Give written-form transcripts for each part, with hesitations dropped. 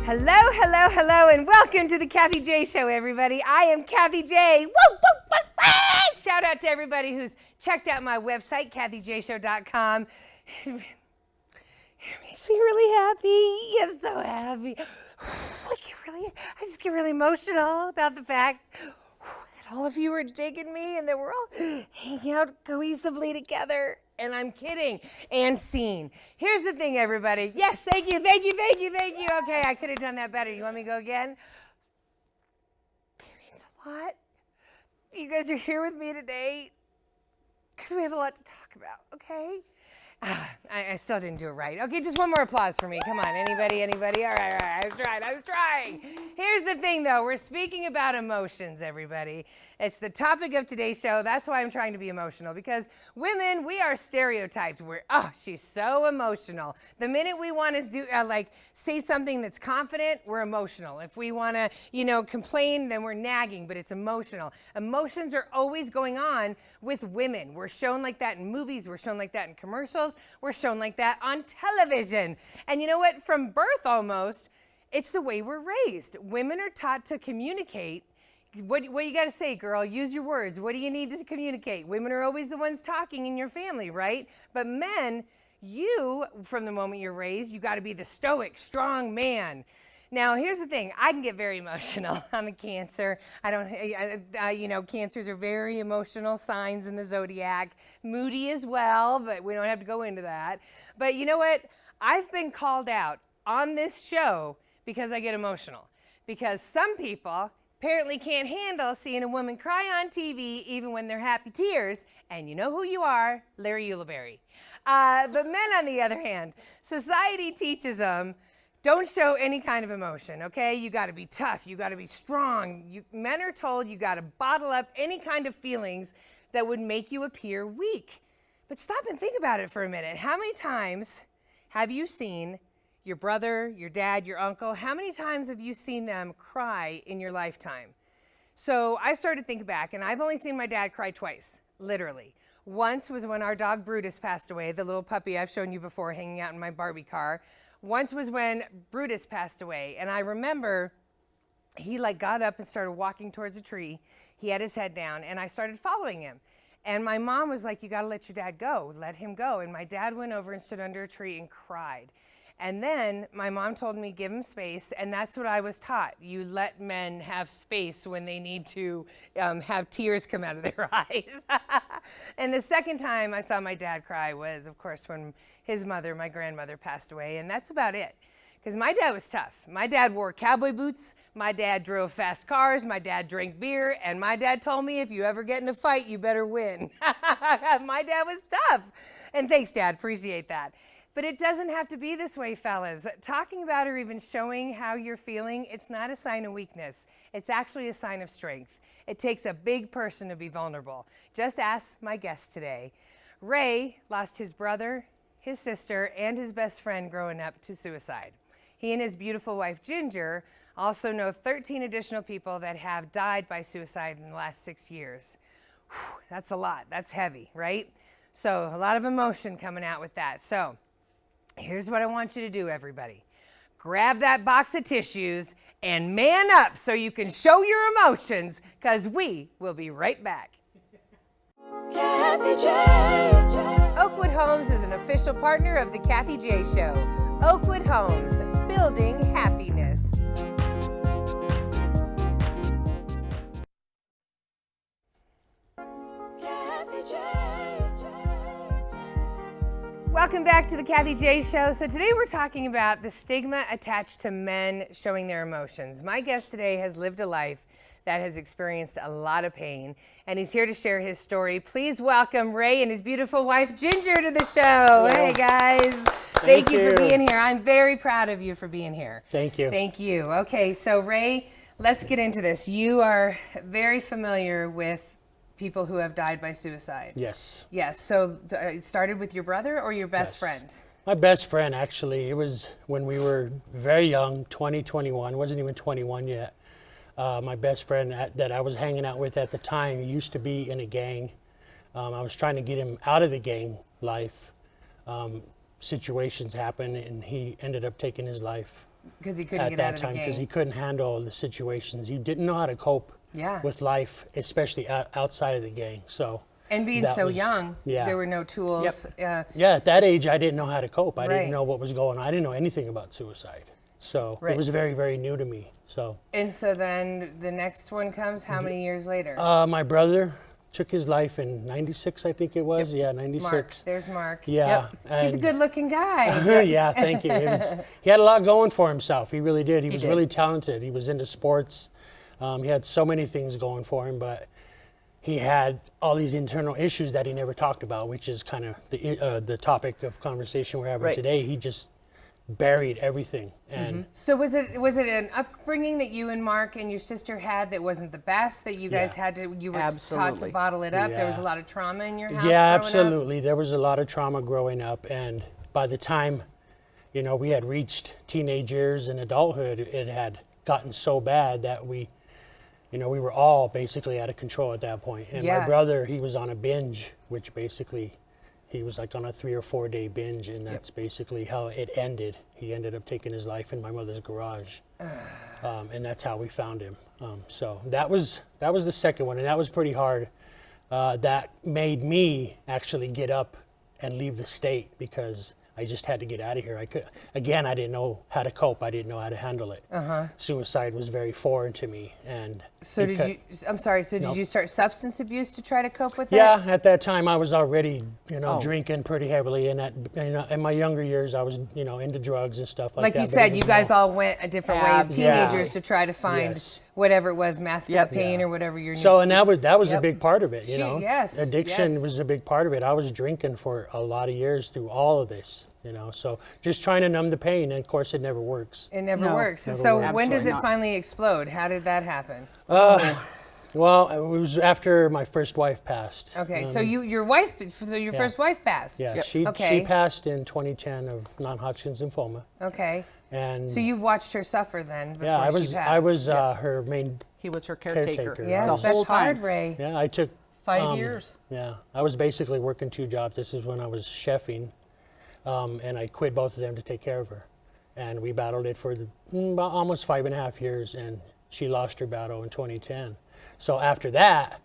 Hello, hello, hello, and welcome to the Kathy J Show, everybody. I am Kathy J. Woo, woo, woo, woo. Shout out to everybody who's checked out my website, kathyjshow.com. It makes me really happy. I'm so happy. I just get really emotional about the fact that all of you are digging me and that we're all hanging out cohesively together. And I'm kidding. And seen. Here's the thing, everybody. Yes, thank you. Okay, I could have done that better. You want me to go again? It means a lot. You guys are here with me today because we have a lot to talk about, okay? I still didn't do it right. Okay, just one more applause for me. Come on, anybody? All right. I was trying. Here's the thing, though. We're speaking about emotions, everybody. It's the topic of today's show. That's why I'm trying to be emotional, because women, we are stereotyped. She's so emotional. The minute we want to do, say something that's confident, we're emotional. If we want to, complain, then we're nagging, but it's emotional. Emotions are always going on with women. We're shown like that in movies. We're shown like that in commercials. We're shown like that on television. And you know what? From birth almost, it's the way we're raised. Women are taught to communicate. What you got to say, girl? Use your words. What do you need to communicate? Women are always the ones talking in your family, right? But men, from the moment you're raised, you got to be the stoic, strong man. Now, here's the thing. I can get very emotional. I'm a Cancer. Cancers are very emotional signs in the zodiac. Moody as well, but we don't have to go into that. But you know what? I've been called out on this show because I get emotional. Because some people apparently can't handle seeing a woman cry on TV even when they're happy tears. And you know who you are, Larry Ulibarri. But men, on the other hand, society teaches them, don't show any kind of emotion, okay? You got to be tough. You got to be strong. Men are told you got to bottle up any kind of feelings that would make you appear weak. But stop and think about it for a minute. How many times have you seen your brother, your dad, your uncle? How many times have you seen them cry in your lifetime? So I started to think back, and I've only seen my dad cry twice, literally. Once was when our dog Brutus passed away, the little puppy I've shown you before hanging out in my Barbie car. Once was when Brutus passed away, and I remember he got up and started walking towards a tree. He had his head down, and I started following him. And my mom was like, you got to let your dad go. Let him go. And my dad went over and stood under a tree and cried. And then my mom told me, give him space, and that's what I was taught. You let men have space when they need to have tears come out of their eyes. And the second time I saw my dad cry was, of course, when his mother, my grandmother, passed away, and that's about it. Because my dad was tough. My dad wore cowboy boots, my dad drove fast cars, my dad drank beer, and my dad told me if you ever get in a fight, you better win. My dad was tough. And thanks, Dad, appreciate that. But it doesn't have to be this way, fellas. Talking about or even showing how you're feeling, it's not a sign of weakness. It's actually a sign of strength. It takes a big person to be vulnerable. Just ask my guest today. Ray lost his brother, his sister, and his best friend growing up to suicide. He and his beautiful wife, Ginger, also know 13 additional people that have died by suicide in the last 6 years. Whew, that's a lot. That's heavy, right? So a lot of emotion coming out with that. So here's what I want you to do, everybody. Grab that box of tissues and man up so you can show your emotions, because we will be right back. Kathy J. Oakwood Homes is an official partner of the Kathy J Show. Oakwood Homes, building happiness. Kathy J. Welcome back to the Kathy J Show. So today we're talking about the stigma attached to men showing their emotions. My guest today has lived a life that has experienced a lot of pain, and he's here to share his story. Please welcome Ray and his beautiful wife, Ginger, to the show. Hello. Hey, guys. Thank you for being here. I'm very proud of you for being here. Thank you. Thank you. Okay, so Ray, let's get into this. You are very familiar with people who have died by suicide. Yes. Yes. So it started with your brother or your best friend? My best friend, actually. It was when we were very young, 21, wasn't even 21 yet. My best friend that I was hanging out with at the time used to be in a gang. I was trying to get him out of the gang life. situations happened, and he ended up taking his life Because he couldn't at get that out of time the because gang. he couldn't handle the situations. He didn't know how to cope Yeah. with life, especially outside of the gang. So And being that so was- young, yeah. there were no tools. yeah, at that age, I didn't know how to cope. I Right. didn't know what was going on. I didn't know anything about suicide. So Right. it was very, very new to me. So And so then the next one comes how many years later? my brother took his life in '96, I think it was. Yeah, Mark. '96. There's Mark. Yeah, He's a and- good-looking guy. yeah, thank you. He had a lot going for himself. He really did. He was did. really talented. He was into sports. He had so many things going for him, but he had all these internal issues that he never talked about, which is kind of the topic of conversation we're having Right. today. He just buried everything, and So was it an upbringing that you and Mark and your sister had that wasn't the best, that you guys Yeah. had to, you were taught to Absolutely. bottle it up? There was a Yeah. lot of trauma in your house yeah, growing up? absolutely. There was a lot of trauma growing up, and by the time, we had reached teenage years and adulthood, it had gotten so bad that we were all basically out of control at that point. And Yeah. my brother, he was on a binge, which basically he was like on a 3 or 4 day binge, and that's basically how it ended. He ended up taking his life in my mother's garage, and that's how we found him. So that was the second one, and that was pretty hard. That made me actually get up and leave the state because I just had to get out of here. I didn't know how to cope. I didn't know how to handle it. Suicide was very foreign to me, and So did you start substance abuse to try to cope with it? yeah, at that time I was already, Oh. drinking pretty heavily, and in my younger years I was, into drugs and stuff like Like that. you but said, it you was guys more- all went a different ways, Yeah. teenagers, to try to find Yes. whatever it was, masking Yep. the pain Yeah. or whatever your So, and that was a Yep. big part of it, Yes, Addiction yes. was a big part of it. I was drinking for a lot of years through all of this, So just trying to numb the pain, and of course it never works. It never No, works. never So works. when does Absolutely it not. finally explode? How did that happen? Well, it was after my first wife passed. Okay, so your first wife passed. Yeah, Yep. she Okay. passed in 2010 of non-Hodgkin's lymphoma, Okay. and So you watched her suffer then before yeah, she passed. I was her main. He was her caretaker. Caretaker. Yes, the whole that's hard, time. Ray. Yeah, I took 5 years. Yeah, I was basically working 2 jobs. This is when I was chefing, and I quit both of them to take care of her. And we battled it for about almost 5.5 years, and she lost her battle in 2010. So after that,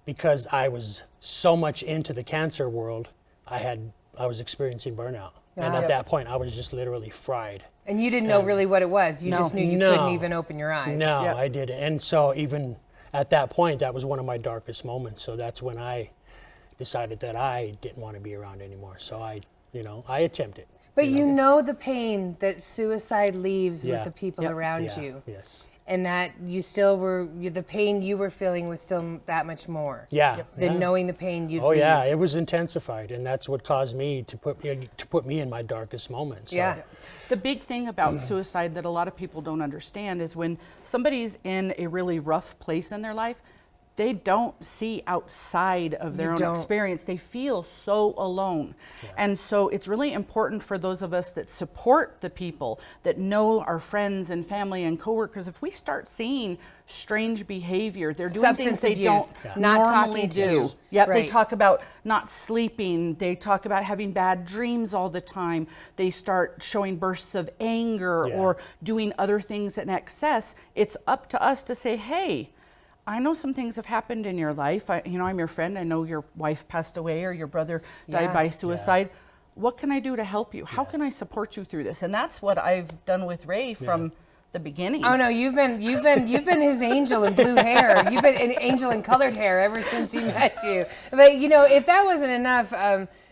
because I was so much into the cancer world, I was experiencing burnout. And Ah. at that point, I was just literally fried. And you didn't know really what it was. You No. just knew you No. couldn't even open your eyes. No, Yep. I didn't. And so even at that point, that was one of my darkest moments. So that's when I decided that I didn't want to be around anymore. So I attempted. But you know the pain that suicide leaves with Yeah. the people Yep. around Yeah, you. yes. And that you still were, the pain you were feeling was still that much more Yeah. than yeah. knowing the pain you'd Oh leave. yeah, it was intensified, and that's what caused me to put me in my darkest moments. So, Yeah. The big thing about suicide that a lot of people don't understand is when somebody's in a really rough place in their life, they don't see outside of their You own don't. experience. They feel so alone. And so it's really important for those of us that support the people, that know our friends and family and coworkers, if we start seeing strange behavior, they're doing Substance things they abuse, don't not normally talking to do. you. Yep, they Right. talk about not sleeping. They talk about having bad dreams all the time. They start showing bursts of anger Yeah. or doing other things in excess. It's up to us to say, hey, I know some things have happened in your life. I'm your friend. I know your wife passed away or your brother Yeah. died by suicide. What can I do to help you? How can I support you through this? And that's what I've done with Ray from the beginning. Oh no, you've been his angel in blue hair. You've been an angel in colored hair ever since he met you. But if that wasn't enough,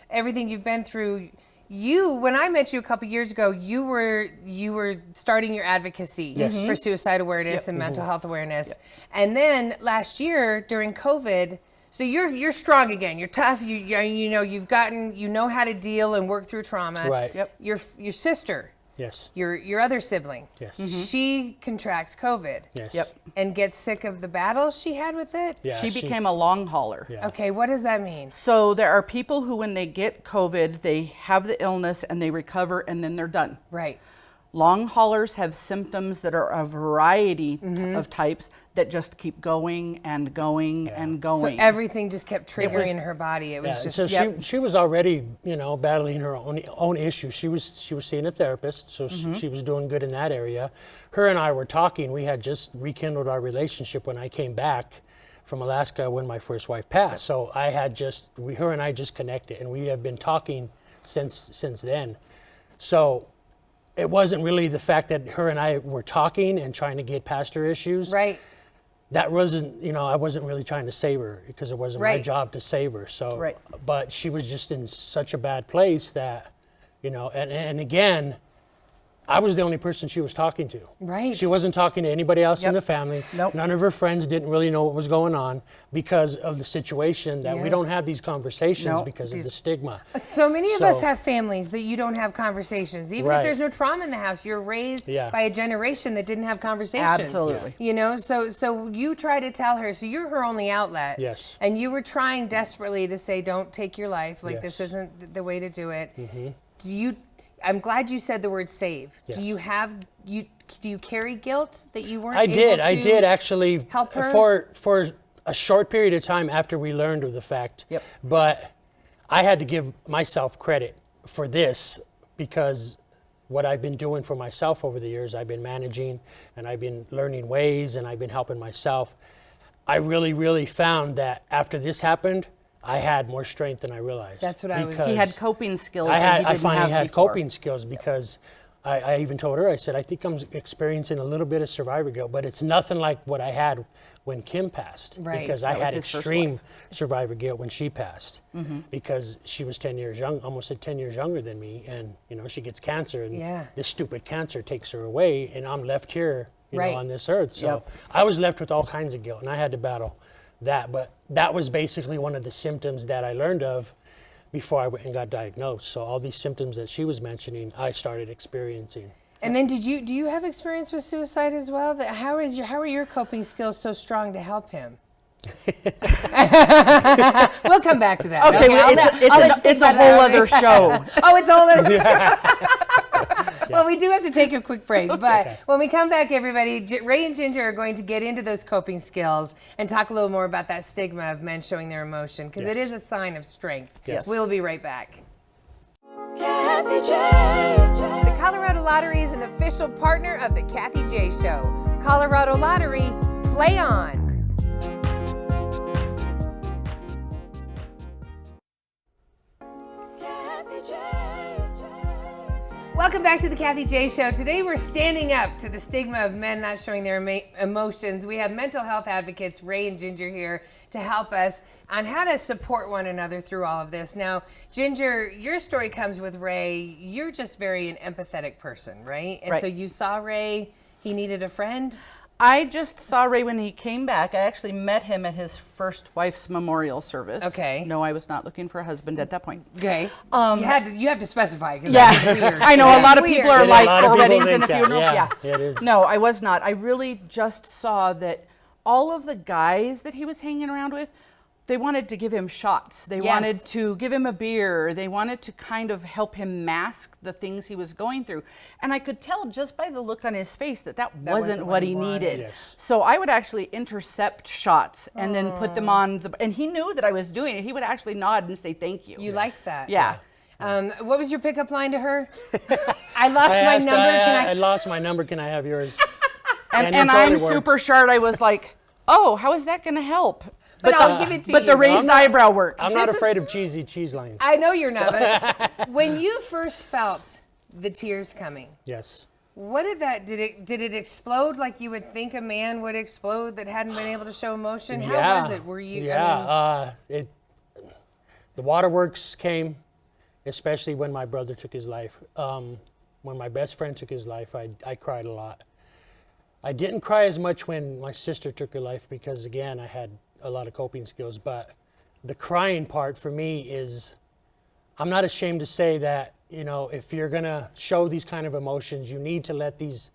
everything you've been through. When I met you a couple years ago, you were starting your advocacy for suicide awareness and mental health awareness. And then last year during COVID, so you're strong again. You're tough. You know how to deal and work through trauma. Right. Yep. Your sister, Yes. your other sibling, Yes. she contracts COVID. Yes. Yep. And gets sick of the battle she had with it? Yeah. She became a long hauler. Yeah. Okay, what does that mean? So there are people who, when they get COVID, they have the illness and they recover and then they're done. Right. Long haulers have symptoms that are a variety of types. that just keep going and going and So going. everything just kept triggering her body. It was Yeah, just so she was already, you know, battling her own issues. She was seeing a therapist, so she was doing good in that area. Her and I were talking. We had just rekindled our relationship when I came back from Alaska when my first wife passed. So her and I just connected, and we have been talking since then. So it wasn't really the fact that her and I were talking and trying to get past her issues. right. That wasn't, you know, I wasn't really trying to save her because it wasn't my Right. job to save her. So, Right. but she was just in such a bad place that, you know, and again, I was the only person she was talking to. Right. She wasn't talking to anybody else in Yep. the family. Nope. None of her friends didn't really know what was going on because of the situation that Yeah. we don't have these conversations No, because of the these- stigma. So many of us So- have families that you don't have conversations. Even if Right. there's no trauma in the house, you're raised Yeah. by a generation that didn't have conversations. Absolutely. You know, so you try to tell her, so you're her only outlet. Yes. And you were trying desperately to say, don't take your life. Like, this Yes. isn't the way to do it. I'm glad you said the word save. Yes. Do you carry guilt that you weren't I able did. to I did actually help her? for a short period of time after we learned of the fact. Yep. But I had to give myself credit for this because what I've been doing for myself over the years, I've been managing and I've been learning ways and I've been helping myself. I really, really found that after this happened, I had more strength than I realized. That's what I was- He had Because coping skills. I that he didn't finally have had before. coping skills because I even told her, I said, I think I'm experiencing a little bit of survivor guilt, but it's nothing like what I had when Kim passed. Right. Because I That was had his first extreme survivor guilt when she passed because she was 10 years young, almost 10 years younger than me. And, you know, she gets cancer and Yeah. this stupid cancer takes her away and I'm left here, you Right. know, on this earth. So Yep. I was left with all kinds of guilt and I had to battle that. But that was basically one of the symptoms that I learned of before I went and got diagnosed. So all these symptoms that she was mentioning, I started experiencing. And then do you have experience with suicide as well? How are your coping skills so strong to help him? We'll come back to that. Okay, well, I'll let you it's think a about whole that. other show. Oh, it's a whole other. Well, we do have to take a quick break, but when we come back, everybody, Ray and Ginger are going to get into those coping skills and talk a little more about that stigma of men showing their emotion, because it Yes. is a sign of strength. Yes. We'll be right back. Kathy J. The Colorado Lottery is an official partner of the Kathy J Show. Colorado Lottery, play on. Kathy J. Welcome back to the Kathy J Show. Today we're standing up to the stigma of men not showing their emotions. We have mental health advocates Ray and Ginger here to help us on how to support one another through all of this. Now, Ginger, your story comes with Ray. You're just very an empathetic person, right? And Right. so you saw Ray, he needed a friend. I just saw Ray when he came back. I actually met him at his first wife's memorial service. Okay. No, I was not looking for a husband at that point. Okay. You have to specify because Yeah, that's weird. I know a lot of Weird. people are Yeah, like a lot of for people weddings think and a that. funeral. Yeah, Yeah, it is. No, I was not. I really just saw that all of the guys that he was hanging around with, they wanted to give him shots. They Yes. wanted to give him a beer. They wanted to kind of help him mask the things he was going through. And I could tell just by the look on his face that wasn't what he wanted. needed. Yes. So I would actually intercept shots and then put them on and he knew that I was doing it. He would actually nod and say thank you. You liked that. Yeah. What was your pickup line to her? I lost I my asked, number. I lost my number. Can I have yours? And it I'm totally worked. super short. I was like, oh, how is that going to help? But I'll give it to But you. the raised eyebrow worked. I'm not This is- afraid of cheesy cheese lines. I know you're not. But when you first felt the tears coming, Yes. what did it explode like you would think a man would explode that hadn't been able to show emotion? How was it? Were you? Yeah. The waterworks came, especially when my brother took his life. When my best friend took his life, I cried a lot. I didn't cry as much when my sister took her life because, again, I had a lot of coping skills. But the crying part for me is, I'm not ashamed to say that, you know, if you're gonna show these kind of emotions, you need to let these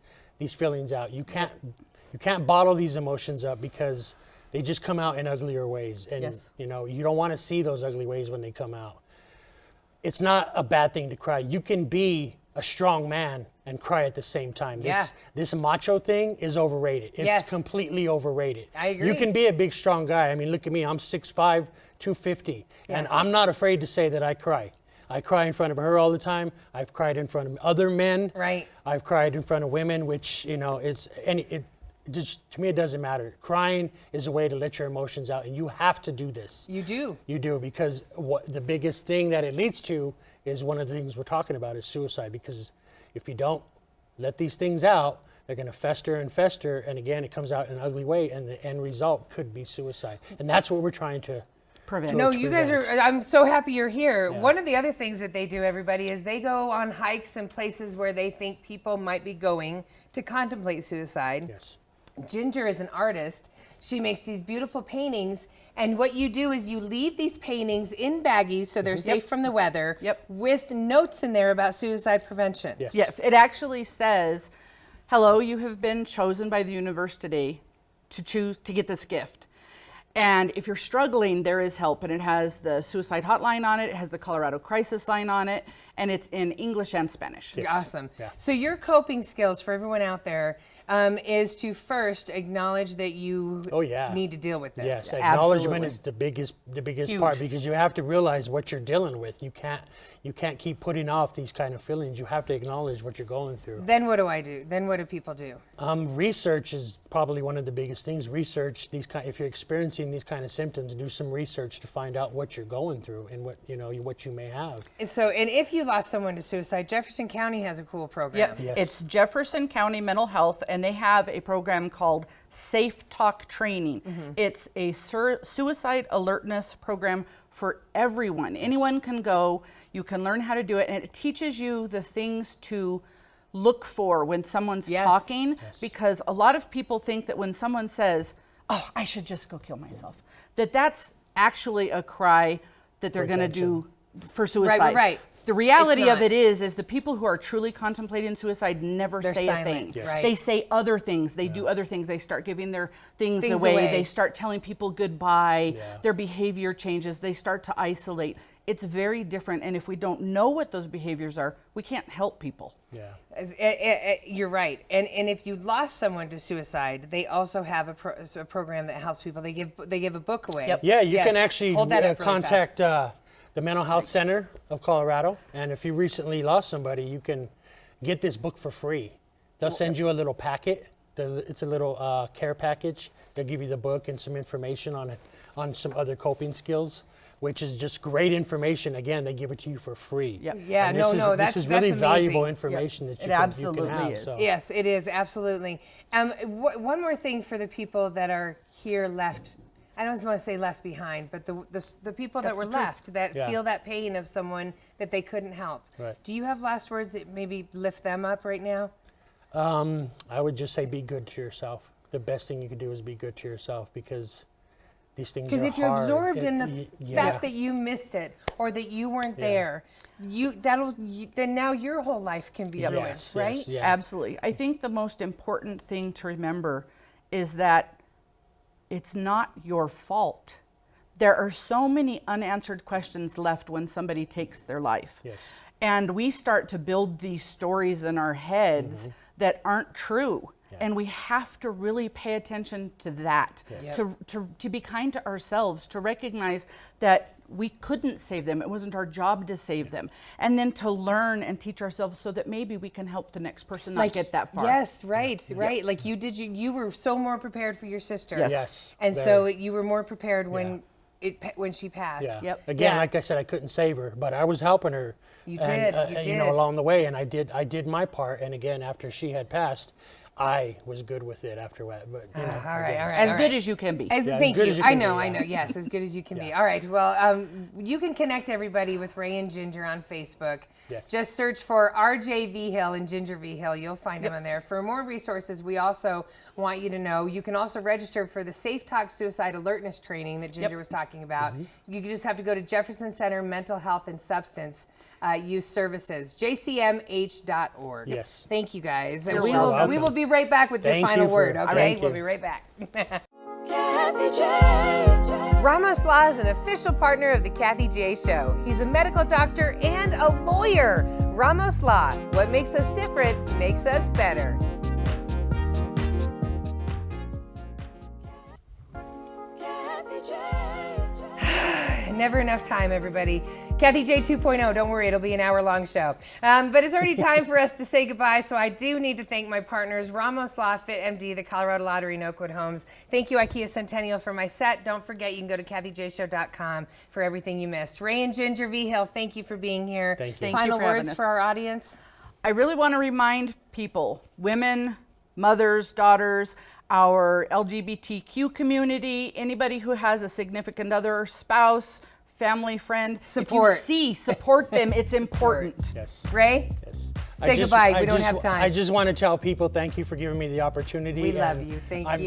feelings out. You can't bottle these emotions up because they just come out in uglier ways. And Yes. you know, you don't want to see those ugly ways when they come out. It's not a bad thing to cry. You can be a strong man and cry at the same time. Yeah. This macho thing is overrated. It's Yes. completely overrated. I agree. You can be a big, strong guy. I mean, look at me. I'm 6'5", 250. And I'm not afraid to say that I cry. I cry in front of her all the time. I've cried in front of other men. Right. I've cried in front of women, which, you know, it just, to me, it doesn't matter. Crying is a way to let your emotions out, and you have to do this. You do. You do, because what the biggest thing that it leads to is one of the things we're talking about is suicide. Because if you don't let these things out, they're going to fester and fester, and again, it comes out in an ugly way, and the end result could be suicide. And that's what we're trying to Prevent. No, you guys are, I'm so happy you're here. Yeah. One of the other things that they do, everybody, is they go on hikes and places where they think people might be going to contemplate suicide. Yes. Ginger is an artist. She makes these beautiful paintings, and what you do is you leave these paintings in baggies so they're safe from the weather, Yep. with notes in there about suicide prevention. Yes. Yes, it actually says, hello, you have been chosen by the universe today to choose to get this gift. And if you're struggling, there is help. And it has the suicide hotline on it. It has the Colorado crisis line on it. And it's in English and Spanish. Yes. Awesome. Yeah. So your coping skills for everyone out there is to first acknowledge that you need to deal with this. Yes, acknowledgement Absolutely. is the biggest Huge. part, because you have to realize what you're dealing with. You can't keep putting off these kind of feelings. You have to acknowledge what you're going through. Then what do I do? Then what do people do? Research is probably one of the biggest things. Research these if you're experiencing these kind of symptoms, do some research to find out what you're going through and what you may have. So, and if you lost someone to suicide, Jefferson County has a cool program. Yep. Yes. It's Jefferson County Mental Health, and they have a program called Safe Talk Training. It's a suicide alertness program for everyone. Anyone can go. You can learn how to do it, and it teaches you the things to look for when someone's Yes. talking, because a lot of people think that when someone says, oh, I should just go kill myself, that's actually a cry that they're going to do for suicide. Right. The reality It's of not. it is the people who are truly contemplating suicide never They're say silent, a thing. Yes. right. They say other things. They do other things. They start giving their things Things away. away. They start telling people goodbye. Yeah. Their behavior changes. They start to isolate. It's very different. And if we don't know what those behaviors are, we can't help people. Yeah. You're right. And if you lost someone to suicide, they also have a program that helps people. They give a book away. Yep. Yeah, you Yes. can actually Hold that up really contact fast. the Mental Health Center of Colorado, and if you recently lost somebody, you can get this book for free. They'll send you a little packet. It's a little care package. They'll give you the book and some information on some other coping skills, which is just great information. Again, they give it to you for free. Yep. Yeah, And no, this is really that's valuable amazing. information that It you absolutely can have. is. So. Yes, it is, absolutely. One more thing for the people that are here left, I don't want to say left behind, but the people that were left that Yeah. feel that pain of someone that they couldn't help. Right. Do you have last words that maybe lift them up right now? I would just say be good to yourself. The best thing you can do is be good to yourself, because these things are Because if you're hard. absorbed in the Yeah. fact that you missed it or that you weren't there, then now your whole life can be ruined, Yes, right? yes, yeah. Absolutely. I think the most important thing to remember is that it's not your fault. There are so many unanswered questions left when somebody takes their life. Yes. And we start to build these stories in our heads that aren't true. Yeah. And we have to really pay attention to that, Yes. to be kind to ourselves, to recognize that we couldn't save them. It wasn't our job to save them. And then to learn and teach ourselves so that maybe we can help the next person not get that far. Yes, right. Like you were so more prepared for your sister. Yes. Yes, And very. so you were more prepared when she passed. Yeah. Yep. Again, Yeah. like I said, I couldn't save her, but I was helping her. You and, did, You know, along the way, and I did my part. And again, after she had passed, I was good with it after that. But you know, All right, again, all right. As all good right. as you can be. Yeah, as Thank good you. as you I can know, be, I yeah. know. Yes, as good as you can be. Yeah. All right. Well, you can connect everybody with Ray and Ginger on Facebook. Yes. Just search for RJ V Hill and Ginger V Hill. You'll find them on there. For more resources, we also want you to know you can also register for the Safe Talk Suicide Alertness Training that Ginger was talking about. You just have to go to Jefferson Center Mental Health and Substance Use Services, jcmh.org. Yes. Thank you guys. And You're we welcome. will be right back with your Thank final you for- word. Okay, thank we'll you. be right back. Kathy J. Ramos Law is an official partner of the Kathy J Show. He's a medical doctor and a lawyer. Ramos Law, what makes us different makes us better. Kathy J. Never enough time, everybody. Kathy J 2.0, don't worry, it'll be an hour-long show. But it's already time for us to say goodbye, so I do need to thank my partners, Ramos Law, Fit MD, the Colorado Lottery, and Oakwood Homes. Thank you, IKEA Centennial, for my set. Don't forget, you can go to KathyJShow.com for everything you missed. Ray and Ginger V. Hill, thank you for being here. Thank you. Thank Final you for having words us. for our audience? I really want to remind people, women, mothers, daughters, our LGBTQ community, anybody who has a significant other, spouse, family, friend. Support. If you see, support them. It's important. Yes. Ray? Yes. Say goodbye. We don't have time. I just want to tell people thank you for giving me the opportunity. We love and you. Thank I'm, you.